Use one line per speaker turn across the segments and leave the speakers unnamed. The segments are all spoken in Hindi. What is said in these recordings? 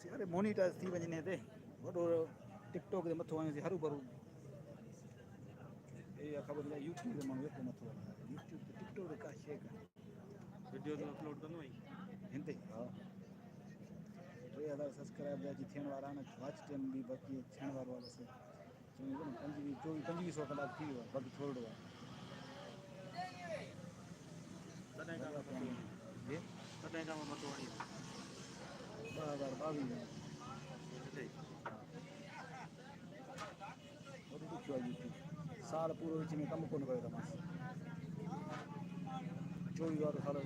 अरे मोनीटाइज़ थी वञे हिते वॾो टिकटॉक ते मथो वञे हरू भरू इहा ख़बर न यूट्यूब ते माण्हू वेठो मथो वञे यूट्यूब ते टिकटॉक ते का शइ कान्हे
वीडियो तो अपलोड कंदो आहीं
हिन ते हा 3000 सब्सक्राइबर अची थियण वारा आहिनि वॉच टाइम बि बाक़ी थियण वारो आहे बसि 2500 कलाक थी वियो आहे बाक़ी थोरो आहे
तॾहिं खां
लॻा
मथो
पिया
वणी
आहिनि हे
तॾहिं खां मथो वणी
2022 में
हिन ते
वरी ॾुखियो आहे यूट्यूब साल पूरो विच में कमु कोन कयो त मांसि 24 वारो साल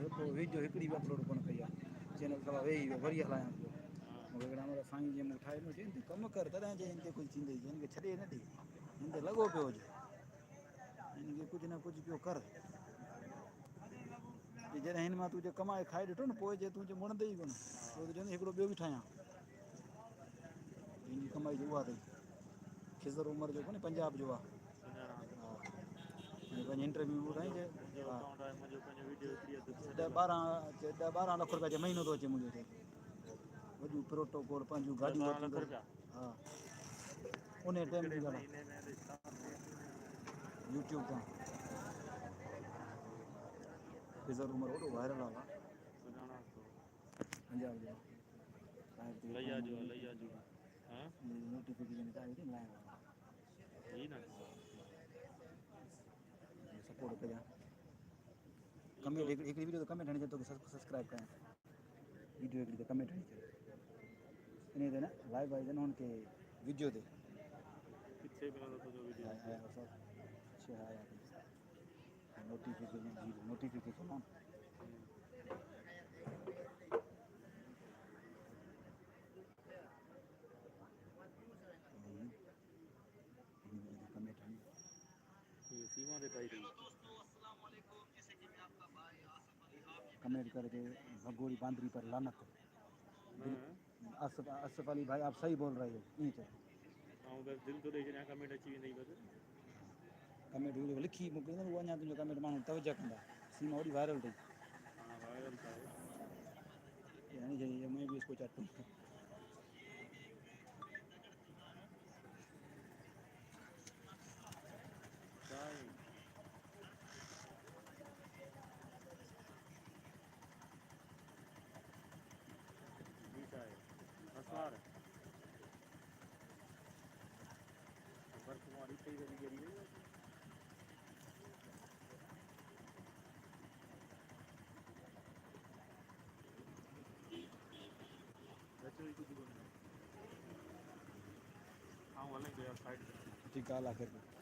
वीडियो हिकिड़ी बि अपलोड कोन कई आहे चैनल सफा वेही वियो वरी हलायां पियो
हा
मूंखे हिकिड़ा महिल साईं जीअं मूंखे ठाहे ॾिनो चई कमु कर तॾहिं चई हिन ते कुझु थींदई हिन खे छॾे न ॾे हिन ते लॻो पियो हुजे हिन खे कुझु न कुझु पियो कर जॾहिं हिन मां तुंहिंजे कमाए खाई ॾिठो न पोइ जे तुंहिंजे मुणंदे ई कोन
हा
पोइ त चवंदे हिकिड़ो ॿियो बि ठाहियां हिन जी कमाई जो उहा अथई खिज़र उमिरि जो कोन्हे पंजाब जो आहे
सुञाणा थो
हा पंहिंजी इंटरव्यू ॿुधाई
मुंहिंजो
जे
मुंहिंजो
हा
अकाउंट आहे मुंहिंजो पंहिंजो वीडियो हिकिड़ी आहे सॼो
10-12 लख रुपया महीनो थो अचे मुंहिंजो हिते वॾियूं प्रोटोकॉल पंहिंजूं
10
गाॾियूं
12
वरितियूं
लख
अथई
रुपया
हा उन टाइम
हिकिड़े
जी ॻाल्हि
महीने में त छा
आहे यूट्यूब तां खिज़र उमिरि वॾो वायरल आहे
सुञाणा थो
पंजाब जो
लैया जो आहे लैया जो हा
नोटिफिकेशन
ही न
सपोर्ट कजां
ईंदो
कमेंट हिकिड़ी वीडियो ते कमेंट हणी तोखे सब्सक्राइब कयां वीडियो हिकिड़ी ते कमेंट हणी इन ते न लाइव आई न हुनखे वीडियो ते
किथे मिलंदो तुंहिंजो वीडियो हिते
नोटिफिकेशन ऑन कमेंट हणी
ये सीमा ते पाई अथई
कमेंट करके भगोड़ी बांदरी पर लानत दिल
न
असफ अली भाई आप सही बोल रहे हो ईअं चओ
ऐं बसि दिलि थो ॾेई छॾियां कमेंट अची वेंदई बसि
कमेंट लिखी मोकिलींदो उहो अञा तुंहिंजो कमेंट माण्हू तवजो कंदा सीमा वरी वायरल अथई
हा वायरल त आहे
यानी कि मैं भी इसको चाटूं
छा आहे ही छा आहे नस्वार बर्फ़ हिते ई वरी ॻरी वई अचो ई कुझु कोन्हे आऊं हले पियो साइड ते
सुठी ॻाल्हि आहे